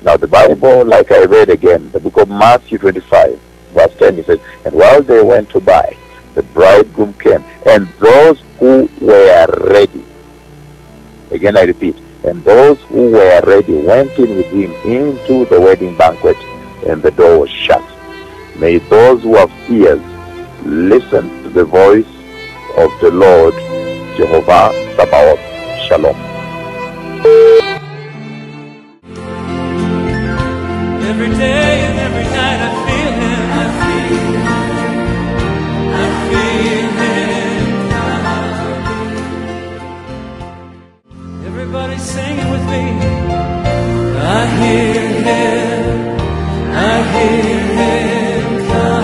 Now the Bible, like I read again, the book of Matthew 25, verse 10, it says, and while they went to buy, the bridegroom came, and those who were ready, again I repeat, and those who were ready went in with him into the wedding banquet, and the door was shut. May those who have ears listen to the voice of the Lord, Jehovah Sabaoth. Shalom. Every day and every night I feel him, I feel him. Everybody singing with me. I hear him, I hear him coming.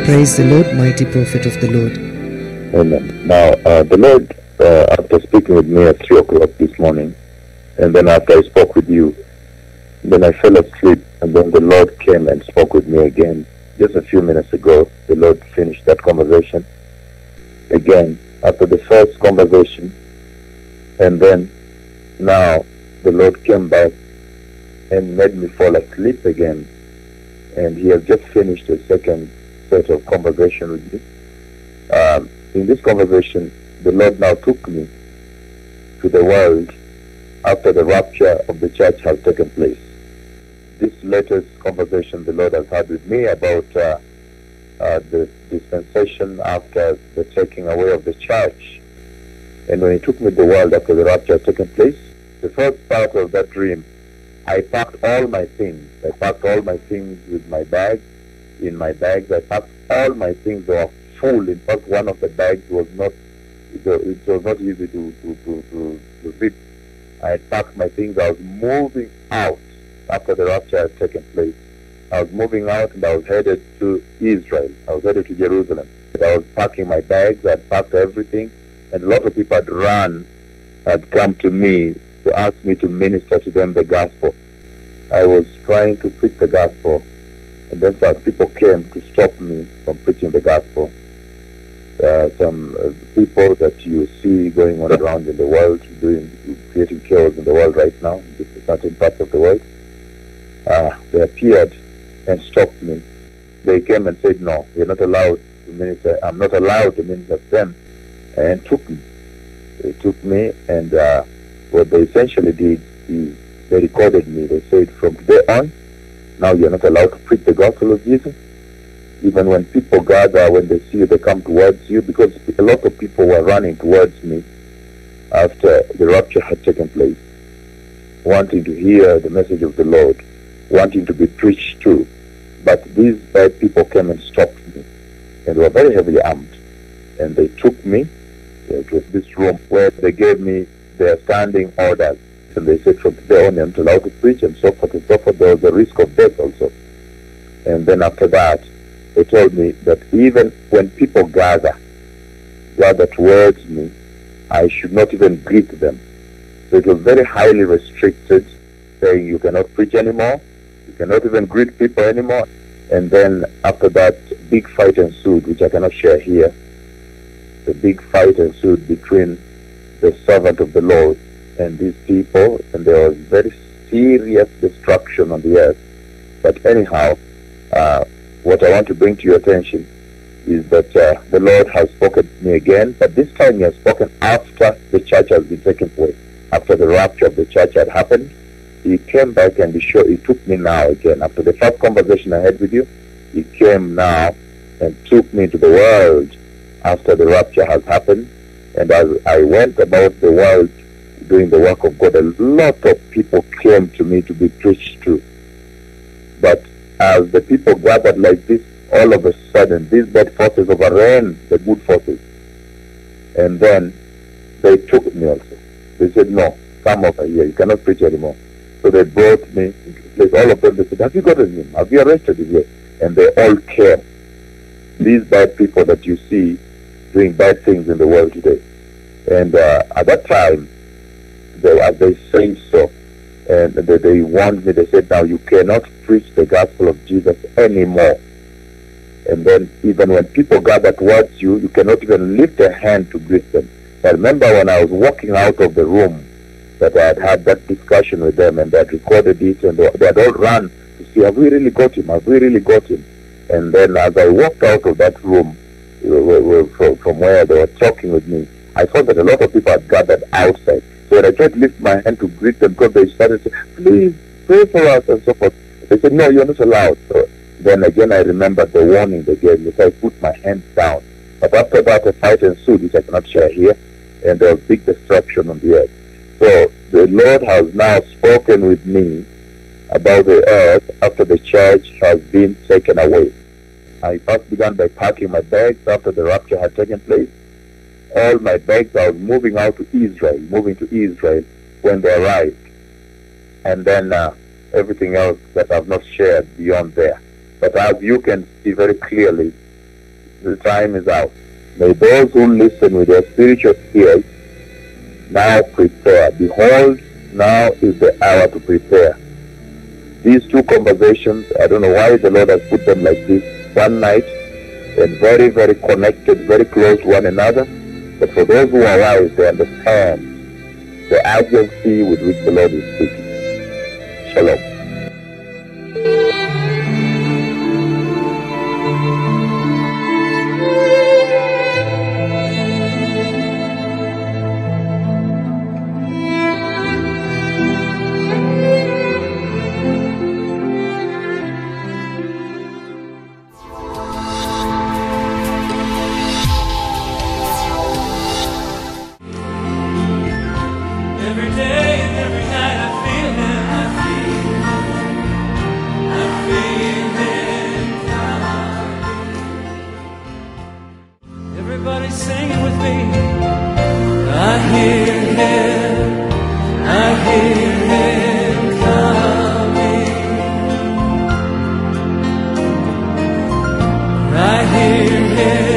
Praise the Lord, mighty prophet of the Lord. Amen. Now, the Lord, after speaking with me at 3 o'clock this morning, and then after I spoke with you, then I fell asleep, and then the Lord came and spoke with me again. Just a few minutes ago, the Lord finished that conversation again after the first conversation, and then now the Lord came back and made me fall asleep again, and He has just finished the second set of conversation with me. In this conversation, the Lord now took me to the world after the rapture of the church has taken place. This latest conversation the Lord has had with me about the dispensation after the taking away of the church. And when He took me to the world after the rapture had taken place, the first part of that dream, I packed all my things. I packed all my things with my bag. In my bags, I packed all my things. They were full. In fact, one of the bags was not, it was not easy to zip. I had packed my things. I was moving out after the rapture had taken place. I was moving out and I was headed to Israel. I was headed to Jerusalem. I was packing my bags. I had packed everything. And a lot of people had come to me to ask me to minister to them the gospel. I was trying to preach the gospel, and then some people came to stop me from preaching the gospel. Some people that you see going on around in the world, creating chaos in the world right now, in certain parts of the world, they appeared and stopped me. They came and said, no, you're not allowed to minister. I'm not allowed to minister to them, and took me. They took me, and what they essentially did is they recorded me. They said, from today on, now you're not allowed to preach the gospel of Jesus. Even when people gather, when they see you, they come towards you, because a lot of people were running towards me after the rapture had taken place, wanting to hear the message of the Lord, wanting to be preached to. But these bad people came and stopped me, and they were very heavily armed. And they took me to this room where they gave me their standing orders. And they said, from today on, you're not allowed to preach, and so forth and so forth. There was a risk of death also. And then after that, they told me that even when people gather towards me, I should not even greet them. So it was very highly restricted, saying you cannot preach anymore, you cannot even greet people anymore. And then after that, big fight ensued, which I cannot share here. The big fight ensued between the servant of the Lord and these people, and there was very serious destruction on the earth. But anyhow, what I want to bring to your attention is that the Lord has spoken to me again, but this time He has spoken after the church has been taken away. After the rapture of the church had happened, He came back and He took me now again. After the first conversation I had with you, He came now and took me to the world after the rapture has happened. And as I went about the world doing the work of God, a lot of people came to me to be preached to. But as the people gathered like this, all of a sudden, these bad forces overran the good forces. And then they took me also. They said, no, come over here, you cannot preach anymore. So they brought me into the place. All of them, they said, have you gotten him? Have you arrested him yet? And they all came. These bad people that you see doing bad things in the world today. And at that time, as they say so, and they warned me, they said, now you cannot preach the gospel of Jesus anymore. And then even when people gather towards you, you cannot even lift a hand to greet them. I remember when I was walking out of the room that I had had that discussion with them, and they had recorded it, and they had all run to see, have we really got him? Have we really got him? And then as I walked out of that room, from where they were talking with me, I found that a lot of people had gathered outside. So when I tried to lift my hand to greet them, because they started to say, please pray for us and so forth, they said, no, you're not allowed. So then again I remembered the warning they gave me, so I put my hands down. But after that, a fight ensued, which I cannot share here, and there was big destruction on the earth. So the Lord has now spoken with me about the earth after the church has been taken away. I first began by packing my bags after the rapture had taken place. All my bags, I was moving to Israel when they arrived. And then everything else that I've not shared beyond there. But as you can see very clearly, The time is out. May those who listen with their spiritual ears now prepare. Behold, now is the hour to prepare. These two conversations, I don't know why the Lord has put them like this, one night, and very, very connected, very close to one another. But for those who are wise, they understand the urgency with which the Lord is speaking. Shalom. Every day and every night I feel Him. I feel Him coming. Everybody sing it with me. I hear Him. I hear Him coming. I hear Him.